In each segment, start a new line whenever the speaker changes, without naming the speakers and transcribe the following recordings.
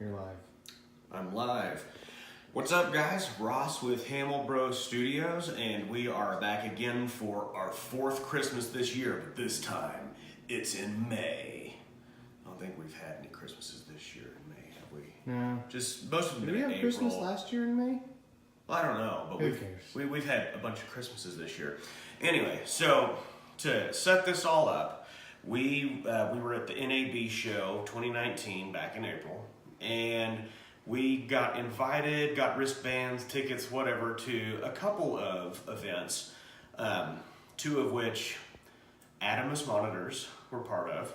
You're live.
I'm live. What's up, guys? Ross with Hamill Bros Studios, and we are back again for our fourth Christmas this year, but this time it's in May. I don't think we've had any Christmases this year in May, have we?
No.
Just most of them
Did we
in
have
April.
Christmas last year in May?
Well, I don't know, but
Who cares?
we've had a bunch of Christmases this year. Anyway, so to set this all up, we were at the NAB show 2019 back in April, and we got invited, got wristbands, tickets, whatever, to a couple of events, two of which Atomos monitors were part of.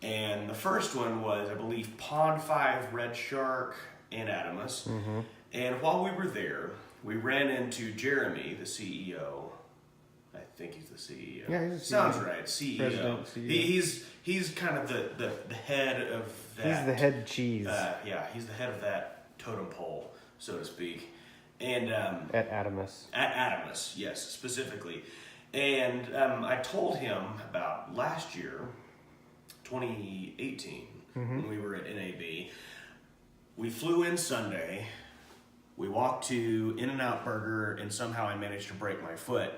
And the first one was, I believe, Pond 5, Red Shark, and Atomos. Mm-hmm. And while we were there, we ran into Jeremy, the CEO. I think he's the CEO.
Yeah, he's the CEO.
Sounds right, CEO.
President, CEO.
He's kind of the head of that.
He's the head cheese.
Yeah, he's the head of that totem pole, so to speak. And
At Atomos.
at Atomos, yes, specifically. And I told him about last year, 2018, when we were at NAB. We flew in Sunday. We walked to In-N-Out Burger, and somehow I managed to break my foot.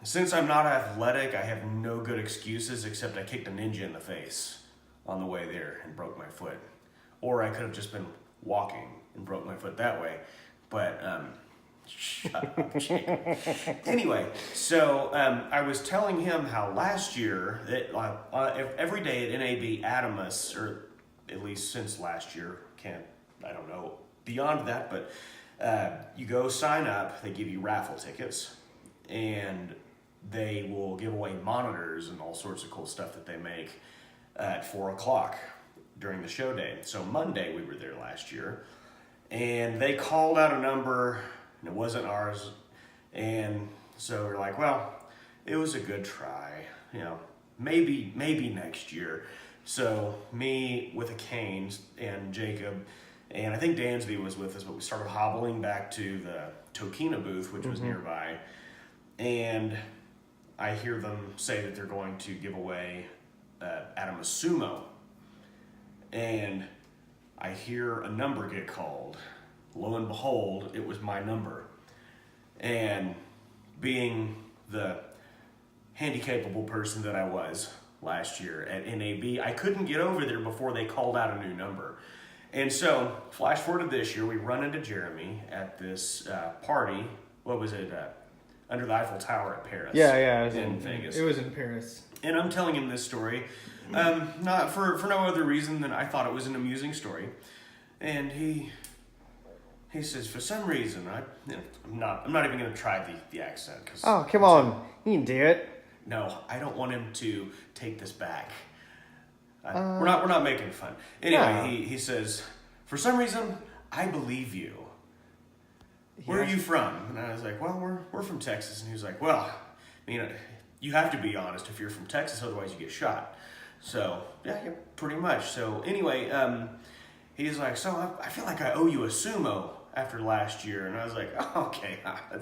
Since I'm not athletic, I have no good excuses except I kicked a ninja in the face on the way there and broke my foot. Or I could have just been walking and broke my foot that way. But, shut up, Jake. Anyway, so I was telling him how last year, every day at NAB Atomos, or at least since last year, I don't know beyond that, but you go sign up, they give you raffle tickets, and they will give away monitors and all sorts of cool stuff that they make at 4 o'clock during the show day. So Monday we were there last year, and they called out a number, and it wasn't ours, and so we're like, well, it was a good try, maybe next year. So me with a cane and Jacob, and I think Dansby was with us, but we started hobbling back to the Tokina booth, which was nearby. And I hear them say that they're going to give away Atomos Sumo. And I hear a number get called. Lo and behold, it was my number. And being the handicapable person that I was last year at NAB, I couldn't get over there before they called out a new number. And so, flash forward to this year, we run into Jeremy at this party. What was it? Under the Eiffel Tower at Paris.
Yeah, it was
in Vegas.
It was in Paris.
And I'm telling him this story, not for no other reason than I thought it was an amusing story. And he says, for some reason, I'm not even going to try the accent.
Oh, come on. You can do it.
No, I don't want him to take this back. We're not making fun. Anyway,
No.
he says, for some reason, I believe you. Where are you from? And I was like, well, we're from Texas. And he was like, well, you have to be honest if you're from Texas, otherwise you get shot. So, yeah, pretty much. So, anyway, he's like, so I feel like I owe you a sumo after last year. And I was like, oh, okay,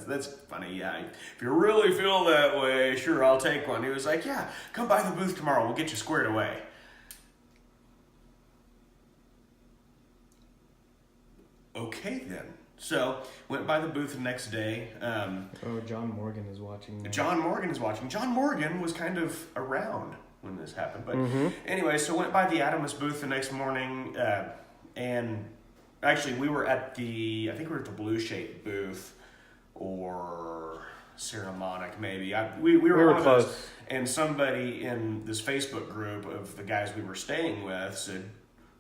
that's funny, yeah. If you really feel that way, sure, I'll take one. He was like, yeah, come by the booth tomorrow. We'll get you squared away. Okay, then. So, went by the booth the next day.
John Morgan is watching now.
John Morgan is watching. John Morgan was kind of around when this happened. But anyway, so went by the Atomos booth the next morning. And actually, we were at I think we were at the Blue Shape booth. Or Ceremonic, maybe. We were one
close.
Of those. And somebody in this Facebook group of the guys we were staying with said,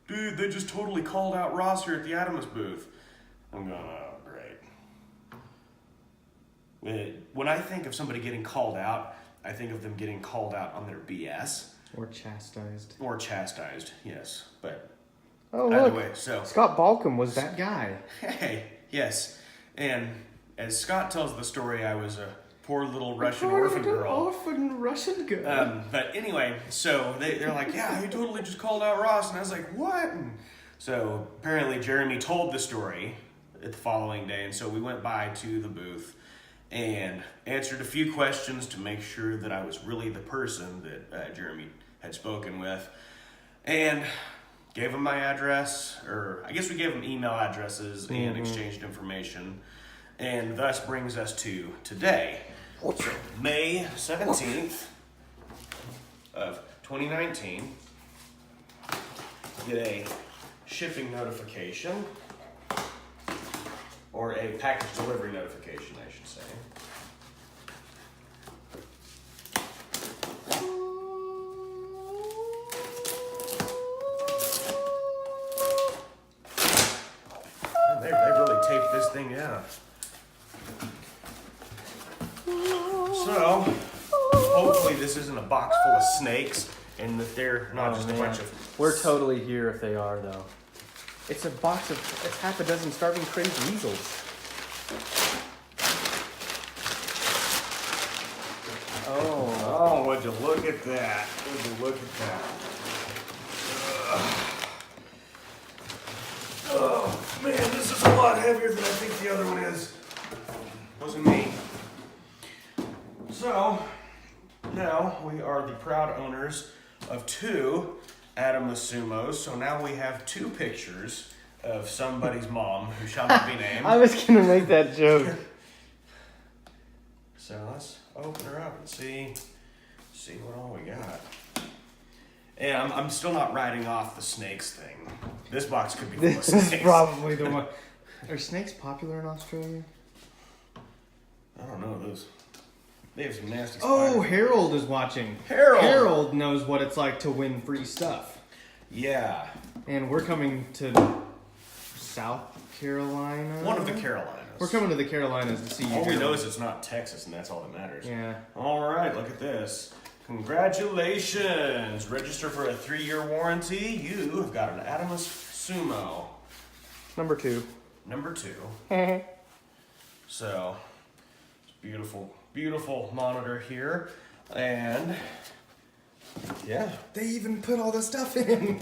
dude, they just totally called out Ross here at the Atomos booth. I'm going, oh, great. When I think of somebody getting called out, I think of them getting called out on their BS.
Or chastised.
Yes. But
Oh,
either
look.
way, so.
Scott Balcom was that guy.
Hey, yes. And as Scott tells the story, I was a poor little Russian orphan girl.
Orphan Russian girl.
But anyway, so they're like, yeah, you totally just called out Ross. And I was like, what? And so apparently Jeremy told the story the following day. And so we went by to the booth and answered a few questions to make sure that I was really the person that Jeremy had spoken with. And gave them my address, or I guess we gave them email addresses and exchanged information. And thus brings us to today. So May 17th of 2019, get a shipping notification, or a package delivery notification, I should say. They really taped this thing out. So, hopefully this isn't a box full of snakes and that they're not just a bunch of...
We're totally here if they are, though. It's a box of... It's half a dozen starving crazed weasels.
Oh, would you look at that? Would you look at that? Oh, man, this is a lot heavier than I think the other one is. Wasn't me. So, now we are the proud owners of 2 Atomos Sumos. So now we have 2 pictures of somebody's mom who shall not be named.
I was going to make that joke.
So let's open her up and see what all we got. And I'm still not writing off the snakes thing. This box could be full of
This
snakes.
is probably the one. Are snakes popular in Australia?
I don't know those. They have some nasty
Oh,
spiders.
Harold is watching.
Harold
knows what it's like to win free stuff.
Yeah.
And we're coming to South Carolina.
One of the Carolinas.
We're coming to the Carolinas to see you.
All we
Harold.
know is it's not Texas, and that's all that matters.
Yeah.
All right, look at this. Congratulations. Register for a 3-year warranty. You have got an Atomos Sumo.
Number 2.
Number 2. So, it's beautiful, beautiful monitor here. And, yeah.
They even put all the stuff in.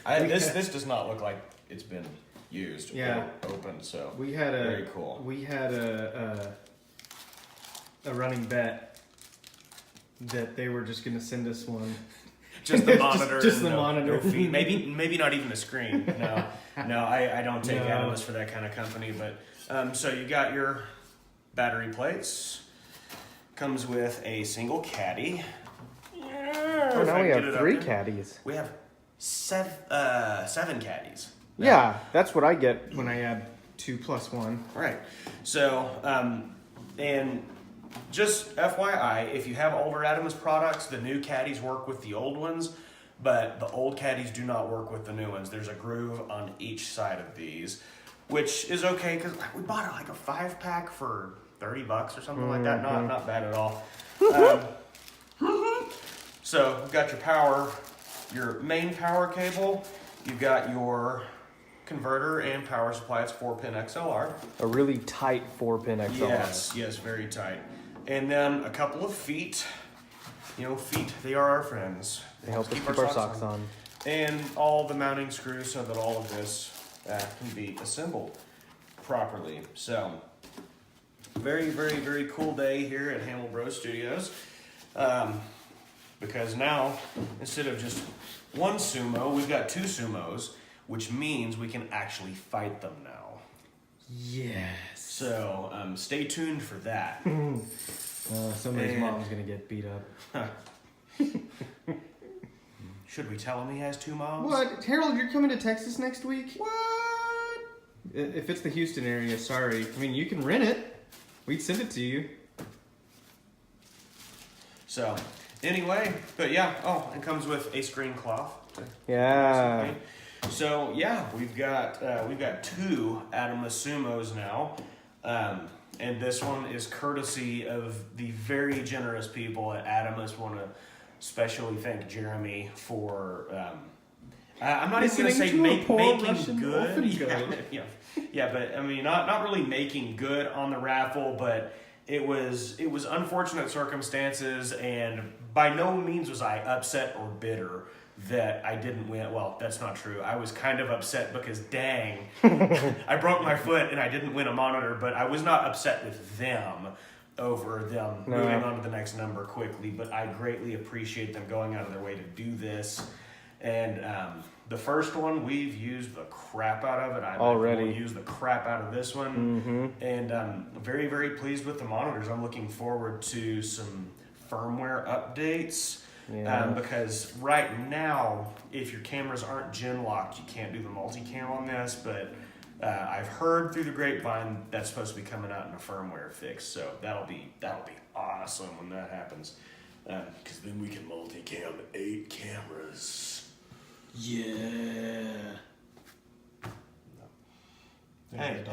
This does not look like it's been used
Yeah.
or opened, so
We had
very cool.
We had a running bet that they were just going to send us one.
Just the monitor.
Just the
no,
monitor.
No feed. Maybe not even a screen. No, I don't take
No.
Atomos for that kind of company. But so you got your battery plates. Comes with a single caddy.
Oh, now we have 3 caddies.
We have 7 caddies.
Yeah, that's what I get when I add 2 plus 1.
All right. So, and just FYI, if you have older Atomos products, the new caddies work with the old ones, but the old caddies do not work with the new ones. There's a groove on each side of these, which is okay because we bought like a 5-pack for $30 or something like that. Not bad at all. So you've got your main power cable. You've got your converter and power supply. It's 4-pin XLR.
A really tight 4-pin XLR.
Yes, very tight. And then a couple of feet. Feet, they are our friends.
They help us keep our socks on.
And all the mounting screws so that all of this can be assembled properly. So, very, very, very cool day here at Hamel Bros Studios. Because now, instead of just one sumo, we've got 2 sumos, which means we can actually fight them now.
Yes.
So, stay tuned for that.
Somebody's mom's going to get beat up.
Should we tell him he has 2 moms?
What? Harold, you're coming to Texas next week?
What?
If it's the Houston area, sorry. I mean, you can rent it. We'd send it to you.
So, anyway, but yeah, it comes with a screen cloth.
Yeah.
So yeah, we've got 2 Atomos Sumos now, and this one is courtesy of the very generous people at Atomos. Want to especially thank Jeremy for. I'm not even going to say making good. Yeah, but I mean not really making good on the raffle, but it was unfortunate circumstances, and by no means was I upset or bitter that I didn't win. Well, that's not true. I was kind of upset because dang, I broke my foot and I didn't win a monitor, but I was not upset with them over them moving on to the next number quickly, but I greatly appreciate them going out of their way to do this. And the first one, we've used the crap out of it.
Already.
We'll use the crap out of this one. And I'm very, very pleased with the monitors. I'm looking forward to some firmware updates.
Yeah.
Because right now, if your cameras aren't gen locked, you can't do the multicam on this. But I've heard through the grapevine that's supposed to be coming out in a firmware fix. So that'll be awesome when that happens. Because then we can multicam 8 cameras.
Yeah.
Hey!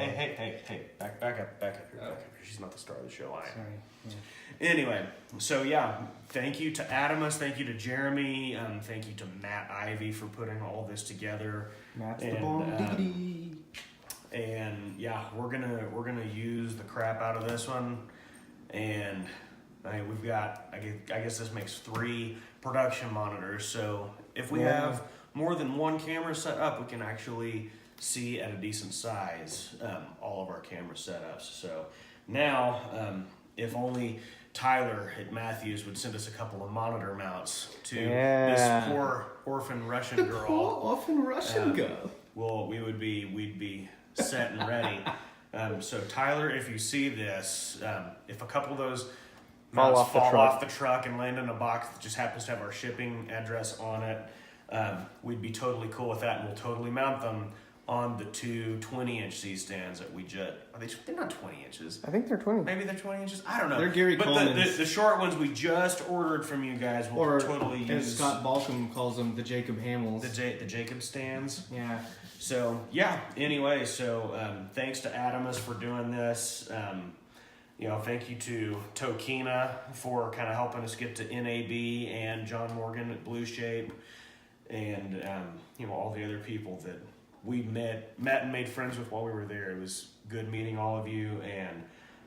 Back up here. She's not the star of the show. I am.
Sorry. Yeah.
Anyway, so yeah, thank you to Atomos, thank you to Jeremy, thank you to Matt Ivy for putting all this together.
Matt's the bomb diggity.
And yeah, we're gonna use the crap out of this one, and we've got I guess this makes 3 production monitors. So if we have more than 1 camera set up, we can actually see at a decent size all of our camera setups. So now, if only Tyler at Matthews would send us a couple of monitor mounts to this poor orphan Russian girl.
Poor orphan Russian girl.
Well, we'd be set and ready. So Tyler, if you see this, if a couple of those mounts fall off the truck and land in a box that just happens to have our shipping address on it, we'd be totally cool with that, and we'll totally mount them on the 2 20-inch C-stands that we just... They're not 20 inches.
I think they're 20.
Maybe they're 20 inches. I don't know.
They're Gary Coleman's.
But the short ones we just ordered from you guys will
Or,
totally use...
as Scott Balcom calls them, the Jacob Hamels.
The Jacob stands.
Yeah.
So, yeah. Anyway, so thanks to Atomos for doing this. Thank you to Tokina for kind of helping us get to NAB, and John Morgan at Blue Shape, and all the other people that we met and made friends with while we were there. It was good meeting all of you, and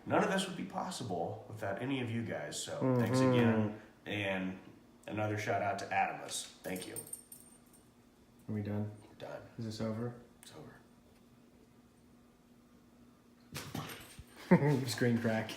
none of this would be possible without any of you guys. So thanks again, and another shout out to Atomos. Thank you.
Are we done?
Done.
Is this over?
It's over.
Screen crack.